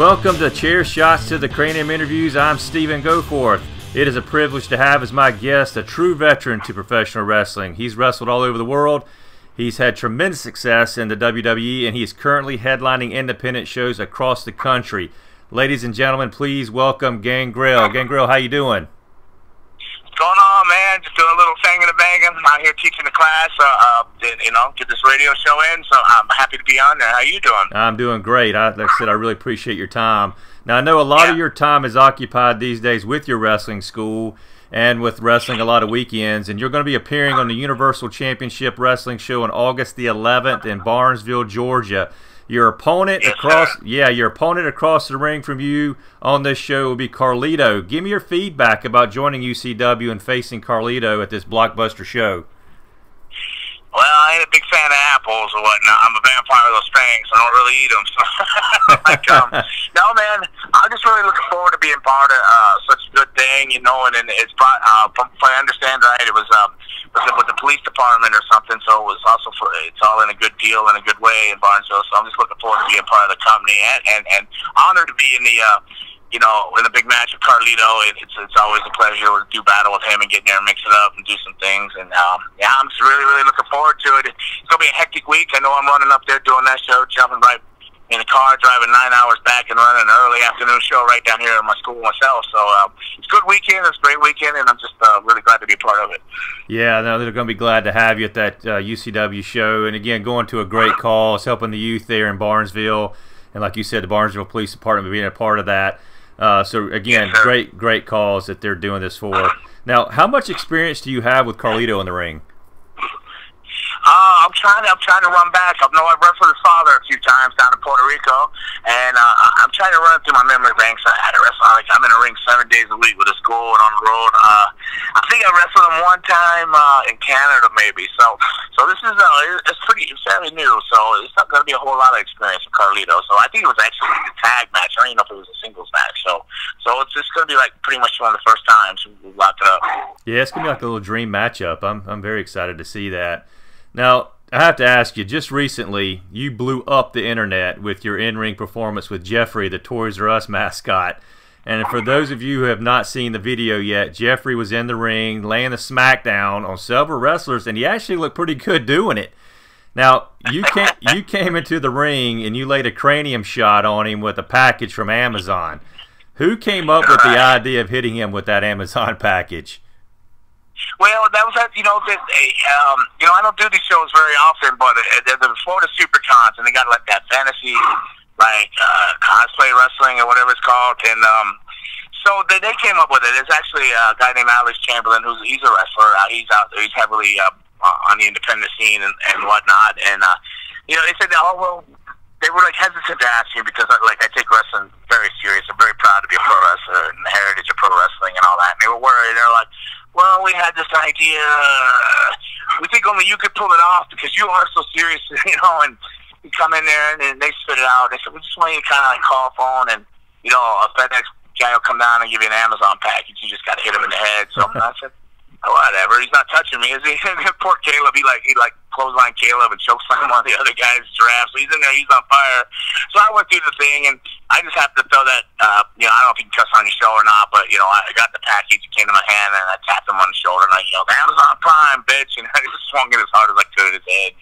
Welcome to Chair Shots to the Cranium Interviews. I'm Stephen Goforth. It is a privilege to have as my guest a true veteran to professional wrestling. He's wrestled all over the world. He's had tremendous success in the WWE, and he is currently headlining independent shows across the country. Ladies and gentlemen, please welcome Gangrel. Gangrel, how you doing? What's going on, man? Just doing a little thing in the bag. I'm out here teaching the class, get this radio show in, so I'm happy to be on there. How you doing? I'm doing great. Like I said, I really appreciate your time. Now, I know a lot of your time is occupied these days with your wrestling school and with wrestling a lot of weekends, and you're going to be appearing on the Universal Championship Wrestling Show on August the 11th in Barnesville, Georgia. Your opponent across the ring from you on this show will be Carlito. Give me your feedback about joining UCW and facing Carlito at this blockbuster show. Well, I ain't a big fan of apples or whatnot. I'm a vampire of those fangs. I don't really eat them. So, no, man, I'm just really looking forward to being part of such a good thing, and it's brought, from what I understand, right, it was with the police department or something, so it was also it's all in a good deal in a good way in Barnesville, so I'm just looking forward to being part of the company and honored to be in the in a big match with Carlito. It's always a pleasure to do battle with him and get in there and mix it up and do some things. And I'm just really, really looking forward to it. It's gonna be a hectic week. I know I'm running up there doing that show, jumping right in the car, driving 9 hours back and running an early afternoon show right down here in my school myself. So it's a good weekend. It's a great weekend, and I'm just really glad to be a part of it. Yeah, no, they're going to be glad to have you at that UCW show. And again, going to a great cause, helping the youth there in Barnesville, and like you said, the Barnesville Police Department being a part of that. So again, great cause that they're doing this for. Now, how much experience do you have with Carlito in the ring? I'm trying to run back. I know I've wrestled his father a few times down in Puerto Rico, and I'm trying to run through my memory banks. I had to wrestle. I'm in a ring 7 days a week with a school and on the road. I think I wrestled him one time in Canada, maybe. So this is it's fairly new. So it's not going to be a whole lot of experience with Carlito. So I think it was actually a tag match. I don't even know if it was a singles match. So it's just going to be like pretty much one of the first times we locked it up. Yeah, it's going to be like a little dream matchup. I'm very excited to see that. Now, I have to ask you, just recently, you blew up the internet with your in-ring performance with Geoffrey the Toys R Us mascot. And for those of you who have not seen the video yet, Geoffrey was in the ring, laying a smackdown on several wrestlers, and he actually looked pretty good doing it. Now, you came into the ring and you laid a cranium shot on him with a package from Amazon. Who came up with the idea of hitting him with that Amazon package? Well, that was I don't do these shows very often, but they're before the Supercons, and they got like that fantasy, cosplay wrestling or whatever it's called, and so they came up with it. There's actually a guy named Alex Chamberlain he's a wrestler. He's out there. He's heavily on the independent scene and whatnot, and they said, they were like hesitant to ask me because I take wrestling very serious. I'm very proud to be a pro wrestler and the heritage of pro wrestling and all that. And they were worried. They're like, well, we had this idea. We think only you could pull it off because you are so serious, and you come in there and they spit it out. They said, we just want you to kind of like call phone and, a FedEx guy will come down and give you an Amazon package. You just got to hit him in the head. So I said, whatever. He's not touching me, is he? Poor Caleb. He clothesline Caleb and chokeslam one of the other guys' giraffes. So he's in there. He's on fire. So I went through the thing, and I just have to throw that. I don't know if you can cuss on your show or not, but I got the package. It came to my hand, and I tapped him on the shoulder, and I yelled, "Amazon Prime, bitch!" And I just swung it as hard as I could at his head.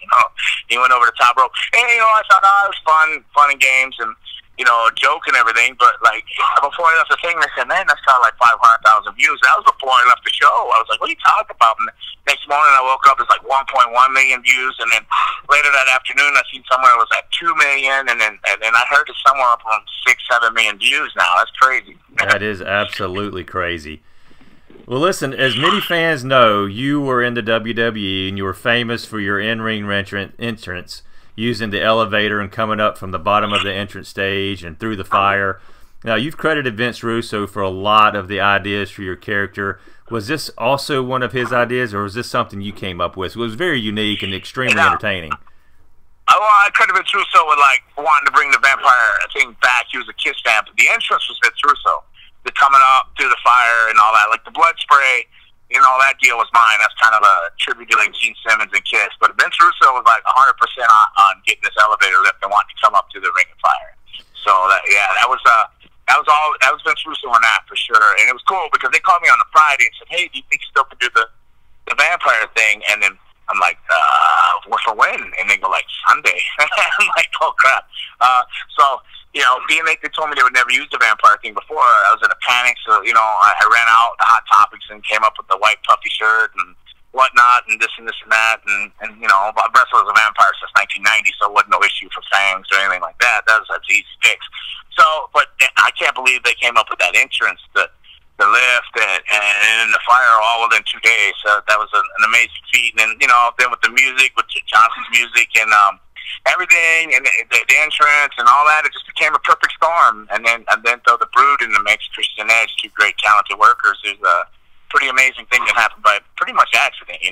He went over the top rope, and I thought, it was fun and games, and a joke and everything, but before I left the thing, they said, man, that's got like 500,000 views. That was before I left the show. I was like, what are you talking about? And next morning I woke up, it's like 1.1 million views, and then later that afternoon I seen somewhere it was at 2 million, and then I heard it's somewhere up on 6-7 million views now. That's crazy. That is absolutely crazy. Well, listen, as many fans know, you were in the WWE, and you were famous for your in-ring entrance, using the elevator and coming up from the bottom of the entrance stage and through the fire. Now, you've credited Vince Russo for a lot of the ideas for your character. Was this also one of his ideas, or was this something you came up with? It was very unique and extremely entertaining. I credit Vince Russo with wanting to bring the vampire thing back. He was a Kiss fan, but the entrance was Vince Russo. The coming up through the fire and all that, like the blood spray. That deal was mine. That's kind of a tribute to Gene Simmons and Kiss. But Vince Russo was 100% on getting this elevator lift and wanting to come up to the Ring of Fire. So that was Vince Russo on that for sure, and it was cool because they called me on a Friday and said, "Hey, do you think you still can do the vampire thing?" And then I'm like, "What for when?" And they go like, "Sunday." I'm like, "Oh crap!" So being they told me they would never use the vampire thing before, I was in a panic. So I ran out the Hot Topics and came up with the white puffy shirt and whatnot, and this and that, and I've wrestled as a vampire since 1990, so it wasn't no issue for fangs or anything like that. That's an easy fix. So, but I can't believe they came up with that entrance, the lift, and the fire all within 2 days. So that was an amazing feat. And then with the music, with Johnson's music, and everything, and the entrance and all that, it just became a perfect storm. And then throw the Brood in the mix, Christian Edge, two great talented workers. There's a pretty amazing thing that happened by pretty much accident,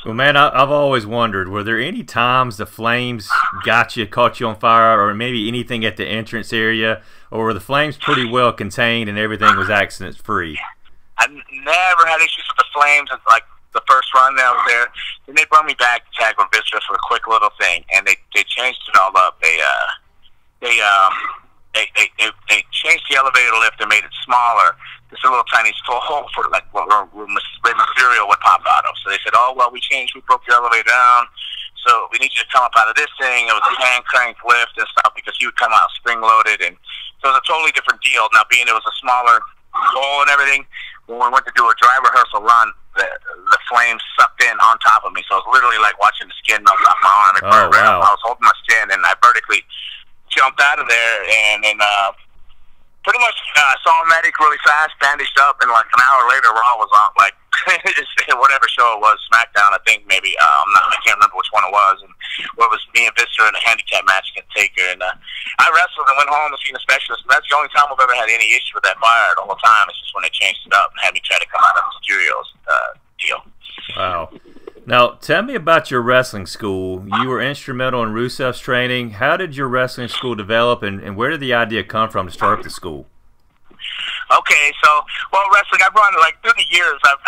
Well, man, I've always wondered, were there any times the flames caught you on fire, or maybe anything at the entrance area, or were the flames pretty well contained and everything was accident-free? I never had issues with the flames. It's like the first run that I was there. Then they brought me back to tag with Viscera for a quick little thing, and they changed it all up. They changed the elevator lift and made it smaller. Just a little tiny hole for like what material would pop out of. So they said, "Oh well, we broke your elevator down, so we need you to come up out of this thing." It was a hand crank lift and stuff because he would come out spring loaded, and so it was a totally different deal. Now being it was a smaller hole and everything, when we went to do a dry rehearsal run, the flames sucked in on top of me. So it was literally like watching the skin melt off my arm. It burned right up. I was holding my skin, and I vertically jumped out of there, and pretty much saw a medic really fast, bandaged up, and like an hour later, Raw was on like whatever show it was, SmackDown, I think maybe. I can't remember which one it was, and where it was me and Viscera in a handicap match against Taker, and I wrestled and went home and seen a specialist. And that's the only time I've ever had any issue with that fire the whole time. It's just when they changed it up and had me try to come out of Mysterio's deal. Wow. Now, tell me about your wrestling school. You were instrumental in Rusev's training. How did your wrestling school develop, and where did the idea come from to start up the school? Okay, so wrestling. I've run like through the years. I've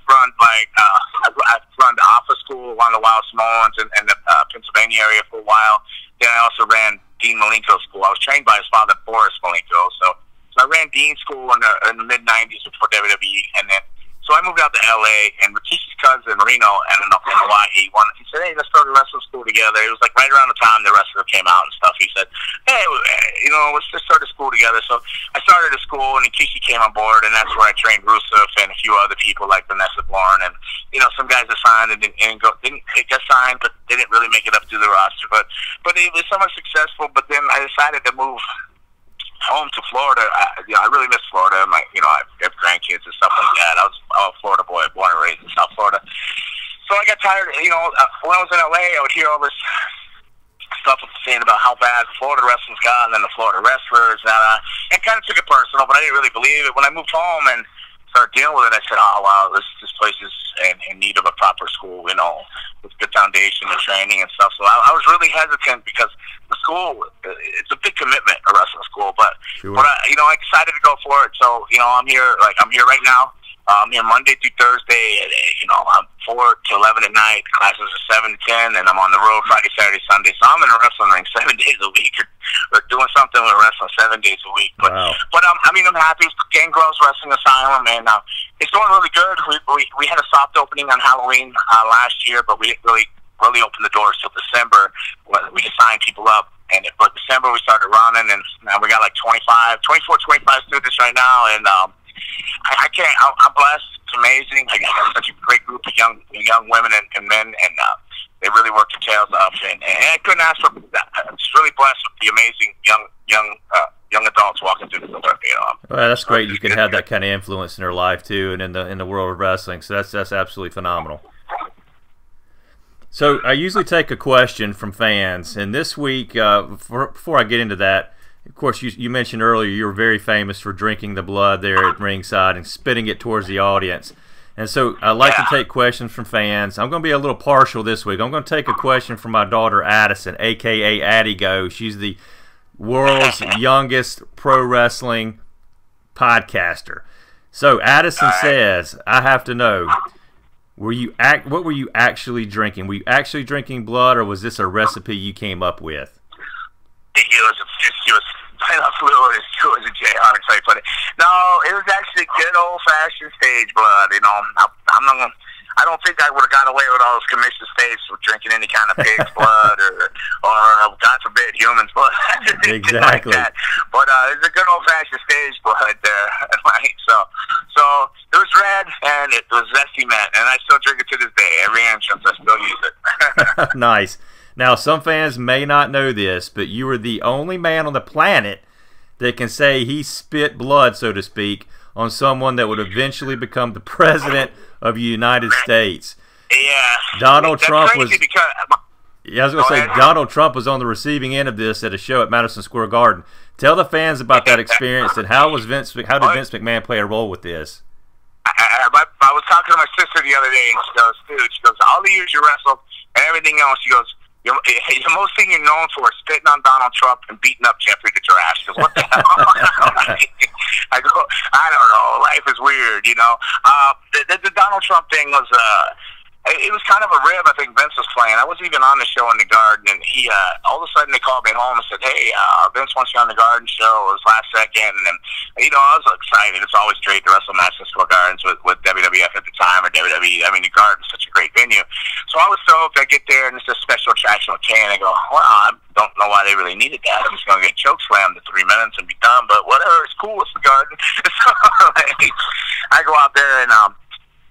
run I've run the Alpha School, one of the Wild Samoans in the Pennsylvania area for a while. Then I also ran Dean Malenko's school. I was trained by his father, Boris Malenko. So I ran Dean's school in the mid '90s before WWE, and then. So I moved out to L.A., and Rikishi's cousin, Reno, and in Hawaii, he said, "Hey, let's start a wrestling school together." It was like right around the time the wrestler came out and stuff. He said, "Hey, let's just start a school together." So I started a school, and Rikishi came on board, and that's where I trained Rusev and a few other people like Vanessa Bourne, and some guys that signed and didn't get signed, but they didn't really make it up to the roster. But it was somewhat successful. But then I decided to move home to Florida. I really miss Florida. I have grandkids and stuff like that. I was a Florida boy, born and raised in South Florida. So I got tired. When I was in LA, I would hear all this stuff saying about how bad Florida wrestling's got, and then the Florida wrestlers, and kind of took it personal. But I didn't really believe it. When I moved home and started dealing with it, I said, "Oh wow, this place is in need of a proper school, with good foundation and training and stuff." So I was really hesitant because the school, it's a big commitment, a wrestling school. But sure. I decided to go for it. So I'm here right now. I'm here Monday through Thursday. I'm 4 to 11 at night. Classes are 7 to 10, and I'm on the road Friday, Saturday, Sunday. So I'm in a wrestling ring 7 days a week, or doing something with wrestling 7 days a week. But wow. I'm happy. Gangrel's Wrestling Asylum, and it's going really good. We had a soft opening on Halloween last year, but we didn't really open the doors till December. We just signed people up, and but December we started running, and now we got like 24, 25 students right now, and I can't. I'm blessed. It's amazing. I got such a great group of young women and men, and they really work their tails off. And I couldn't ask for. I'm just really blessed with the amazing young adults walking through the door. Well, that's great. You can have that kind of influence in their life too, and in the world of wrestling. So that's absolutely phenomenal. So I usually take a question from fans, and this week, before I get into that. Of course, you mentioned earlier you were very famous for drinking the blood there at ringside and spitting it towards the audience. And so I like to take questions from fans. I'm going to be a little partial this week. I'm going to take a question from my daughter Addison, a.k.a. Addie Go. She's the world's youngest pro wrestling podcaster. So Addison says, I have to know, what were you actually drinking? Were you actually drinking blood, or was this a recipe you came up with? It was plain old fluid. It was a J Onyx, I put it. No, it was actually good old fashioned stage blood. You know, I'm not gonna. I don't think I would have got away with all those commission states with drinking any kind of pig's blood or God forbid humans blood. Exactly. Like that. But it's a good old fashioned stage blood there. So it was red and it was zesty mint, and I still drink it to this day. Every entrance, I still use it. Nice. Now, some fans may not know this, but you are the only man on the planet that can say he spit blood, so to speak, on someone that would eventually become the president of the United States. Yeah. Donald Trump was. Yeah, I was going to say, Donald Trump was on the receiving end of this at a show at Madison Square Garden. Tell the fans about that experience and how did Vince McMahon play a role with this? I was talking to my sister the other day, and she goes, dude, all the years you wrestled and everything else, she goes, the most thing you're known for is spitting on Donald Trump and beating up Geoffrey the Giraffe. She goes, what the hell? I go, I don't know. Life is weird, you know. The Donald Trump thing was, it was kind of a rib I think Vince was playing. I wasn't even on the show in the Garden, and he, all of a sudden they called me home and said, hey, Vince wants you on the Garden show. It was last second, and, you know, I was excited. It's always great to wrestle Madison Square Gardens with WWF at the time, or WWE. I mean, the Garden's such a great venue. So I was stoked. I get there, and it's a special attraction with Kane. I go, well, I don't know why they really needed that. I'm just going to get choke slammed in 3 minutes and be done, but whatever. It's cool. It's the Garden. So I go out there, and I'm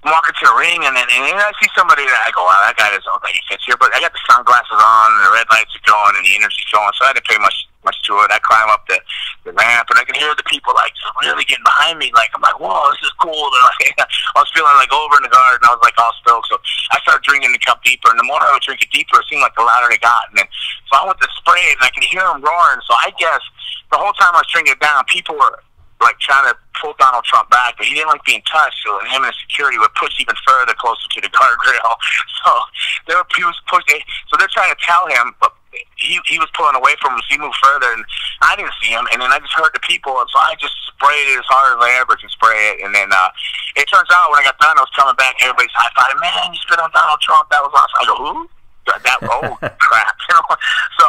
walking to the ring, and then I see somebody that I go, wow, that guy doesn't look like he fits here. But I got the sunglasses on, and the red lights are going, and the energy's going, so I didn't pay much to it. I climb up the ramp, and I can hear the people like really getting behind me. Like I'm like, whoa, this is cool. Like, I was feeling like over in the Garden. I was like all stoked. So I started drinking the cup deeper, and the more I would drink it deeper, it seemed like the louder they got. And then so I went to spray it, and I could hear them roaring. So I guess the whole time I was drinking it down, people were like trying to pull Donald Trump back, but he didn't like being touched, so him and security would push even further closer to the guardrail. So he was pushing. So they're trying to tell him, but he was pulling away from him, so he moved further, and I didn't see him. And then I just heard the people, and so I just sprayed it as hard as I ever could spray it. And then it turns out when I got done, I was coming back, everybody's high fiving. Man, you spit on Donald Trump. That was awesome. I go, who? Crap. You know. So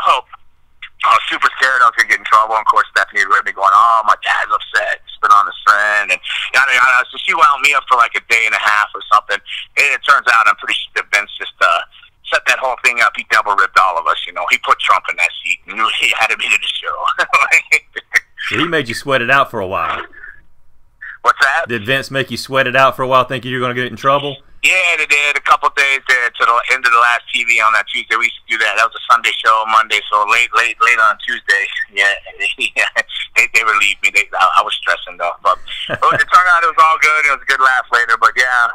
I was super scared I was going to get in trouble. And of course, Stephanie had me going, oh, my dad's upset. Spit on his friend. And yada, yada. So she wound me up for like a day and a half or something. And it turns out I'm pretty sure Vince just set that whole thing up. He double ripped all of us, you know. He put Trump in that seat and knew he had to be to the show. So he made you sweat it out for a while. What's that? Did Vince make you sweat it out for a while thinking you were going to get in trouble? Yeah, they did. A couple of days there to the end of the last TV on that Tuesday. We used to do that. That was a Sunday show, Monday, so late on Tuesday. Yeah, they relieved me. I was stressing though, but it turned out it was all good. It was a good laugh later. But yeah,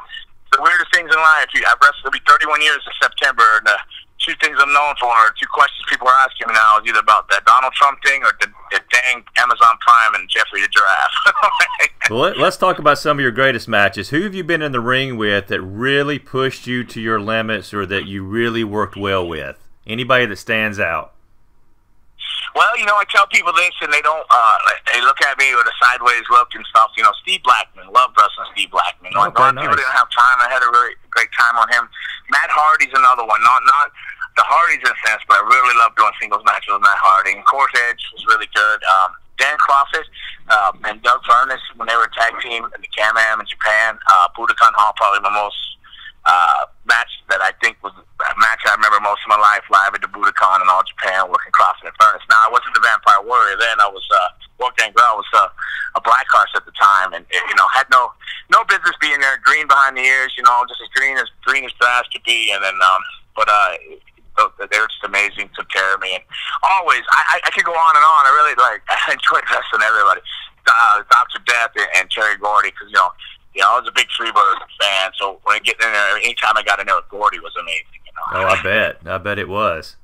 the weirdest things in life. I've wrestled. It'll be 31 years in September. And the two things I'm known for, two questions people are asking me now, is either about that Donald Trump thing or the dang Amazon Prime and Geoffrey the Giraffe. Well, let's talk about some of your greatest matches. Who have you been in the ring with that really pushed you to your limits or that you really worked well with? Anybody that stands out? Well, you know, I tell people this, and they don't. They look at me with a sideways look and stuff. You know, Steve Blackman, loved wrestling Steve Blackman. Okay, a lot of people didn't have time. I had a really great time on him. Matt Hardy's another one. Not the Hardys in a sense, but I really loved doing singles matches with Matt Hardy. And Court Edge was really good. Dan Crawford and Doug Furness, when they were a tag team in the Can-Am in Japan. Budokan Hall, probably my most match that I think was a match I remember most of my life, live at the Budokan in all Japan, working Crawford and Furness. Now, I wasn't the Vampire Warrior then. I was, Gangrel was a black horse at the time, and you know, had no business being there. Green behind the ears, you know, just as green as grass could be. And then, they were just amazing. Took care of me, and always I could go on and on. I really I enjoyed wrestling everybody, Dr. Death and Terry Gordy, because you know, I was a big Freebird fan. So when I get in there, anytime I got in there with Gordy was amazing. You know? Oh, I bet it was.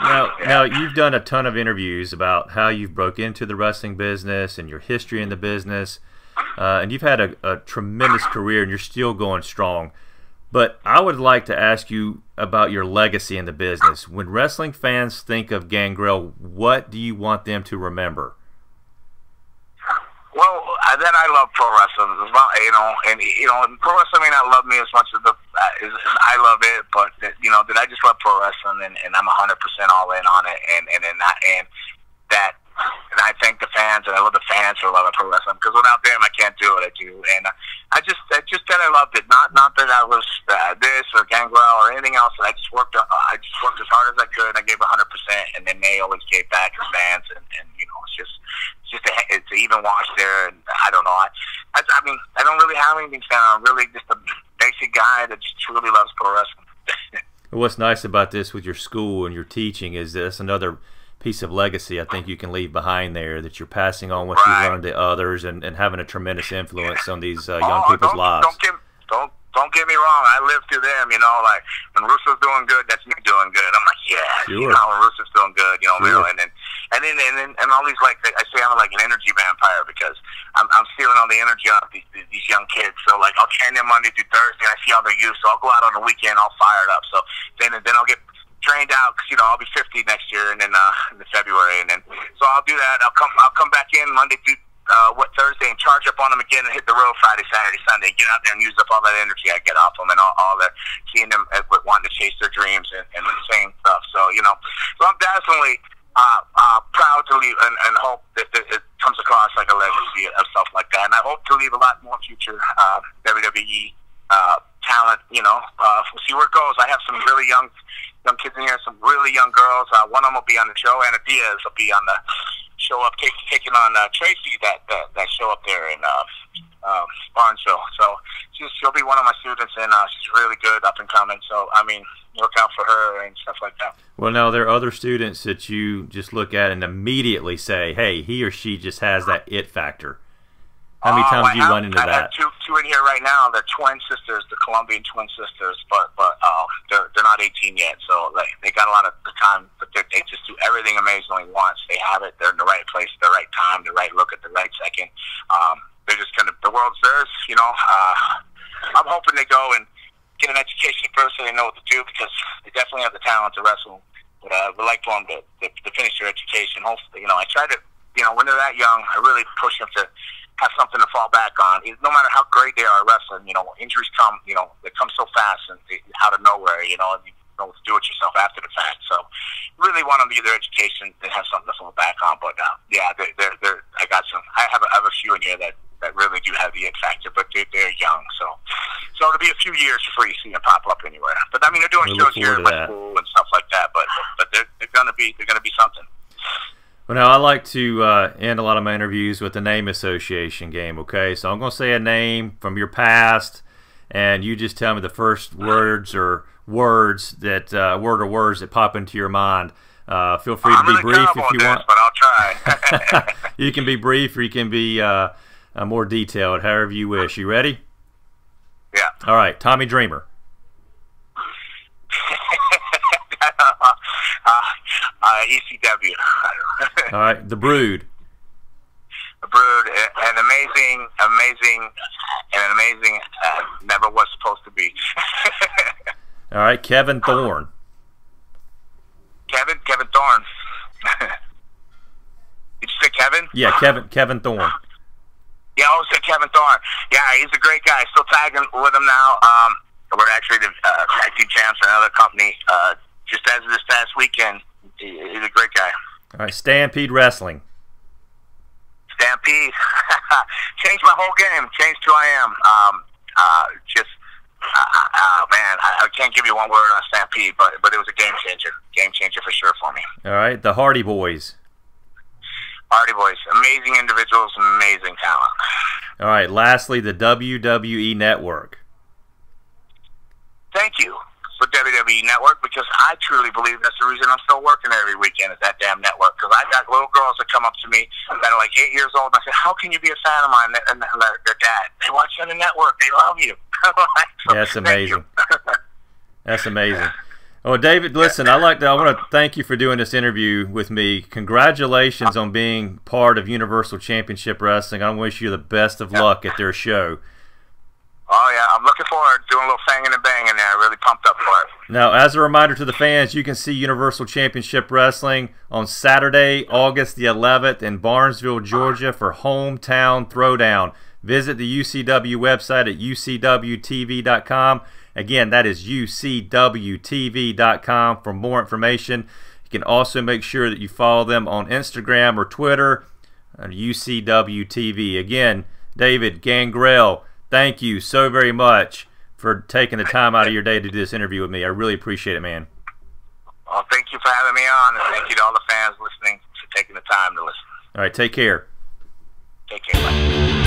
Now, you've done a ton of interviews about how you've broke into the wrestling business and your history in the business, and you've had a tremendous career, and you're still going strong. But I would like to ask you about your legacy in the business. When wrestling fans think of Gangrel, what do you want them to remember? Well, then I love pro wrestling as well, you know, and pro wrestling may not love me as much as I love it, but that I just love pro wrestling, and I'm 100% all in on it, and I thank the fans, and I love the fans for loving pro wrestling, because without them, I can't do what I do. And I just that I loved it. Not that I was this or Gangrel or anything else. I just worked as hard as I could. I gave 100%, and then they always gave back as fans. And it's an even wash there. And I don't know. I mean, I don't really have anything to say. I'm really just a basic guy that just truly loves pro wrestling. What's nice about this with your school and your teaching is this another piece of legacy I think you can leave behind there, that you're passing on what you learned to others, and having a tremendous influence on these young people's lives. Don't get me wrong. I live through them, like when Russo's doing good, that's me doing good. I'm like, sure. When Russo's doing good, sure. and all these, like, I say I'm like an energy vampire, because I'm stealing all the energy out of these young kids. So, like, I'll train them Monday through Thursday, and I see how they're used, so I'll go out on the weekend all fired up. So then I'll get trained out, because I'll be 50 next year, and then in February, and then so I'll do that. I'll come back in Monday through Thursday and charge up on them again, and hit the road Friday, Saturday, Sunday. Get out there and use up all that energy I get off them, and all the seeing them wanting to chase their dreams and the same stuff. So so I'm definitely proud to leave, and hope that it comes across like a legacy of stuff like that. And I hope to leave a lot more future WWE talent. We'll see where it goes. I have some really young kids in here, some really young girls. One of them will be on the show. Anna Diaz will be on the show up, taking on Tracy that show up there in Barnesville. So she'll be one of my students, and she's really good, up and coming. So I mean, look out for her and stuff like that. Well, now there are other students that you just look at and immediately say, "Hey, he or she just has that it factor." How many times do you run into that? I have two in here right now. They're twin sisters, the Colombian twin sisters, but they're not 18 yet, so they got a lot of the time. But they just do everything amazingly once. They have it. They're in the right place, the right time, the right look at the right second. They're just the world's theirs. I'm hoping they go and get an education first, so they know what to do, because they definitely have the talent to wrestle. But I would like for them to finish their education. Hopefully, I try to, when they're that young, I really push them to have something to fall back on. No matter how great they are at wrestling, injuries come, they come so fast and out of nowhere, and you know what to do with yourself after the fact. So really want them to get their education and have something to fall back on. But yeah, I got some. I have a few in here that really do have the it factor, but they're young. So it'll be a few years before you see them pop up anywhere. But I mean, they're doing shows here at my school and stuff like that. But they're gonna be something. Well, now I like to end a lot of my interviews with the name association game. Okay, so I'm going to say a name from your past, and you just tell me the first words or words that pop into your mind. Feel free to be brief if you want, but I'll try. You can be brief, or you can be more detailed, however you wish. You ready? Yeah. All right, Tommy Dreamer. ECW. All right, The Brood. The Brood, an amazing, never was supposed to be. All right, Kevin Thorne. Kevin Thorne. Did you say Kevin? Yeah, Kevin Thorne. Yeah, I always said Kevin Thorne. Yeah, he's a great guy. Still tagging with him now. We're actually the tag team champs for another company. Just as of this past weekend, he's a great guy. All right, Stampede Wrestling. Stampede. Changed my whole game. Changed who I am. Man, I can't give you one word on Stampede, but it was a game changer. Game changer for sure for me. All right, the Hardy Boys. Hardy Boys. Amazing individuals, amazing talent. All right, lastly, the WWE Network. Thank you for WWE Network, because I truly believe that's the reason I'm still working every weekend, is that damn network. Because I got little girls that come up to me that are like 8 years old, and I said, how can you be a fan of mine? And their dad, they watch you on the network, they love you. So, that's amazing. That's amazing. Oh, David, listen, I want to thank you for doing this interview with me. Congratulations on being part of Universal Championship Wrestling. I wish you the best of luck at their show. Oh, yeah, I'm looking forward to doing a little fanging and banging there. Really pumped up for it. Now, as a reminder to the fans, you can see Universal Championship Wrestling on Saturday, August the 11th in Barnesville, Georgia for Hometown Throwdown. Visit the UCW website at ucwtv.com. Again, that is ucwtv.com for more information. You can also make sure that you follow them on Instagram or Twitter at UCWTV. Again, David Gangrel, thank you so very much for taking the time out of your day to do this interview with me. I really appreciate it, man. Well, thank you for having me on, and thank you to all the fans listening for taking the time to listen. All right, take care. Take care, bye.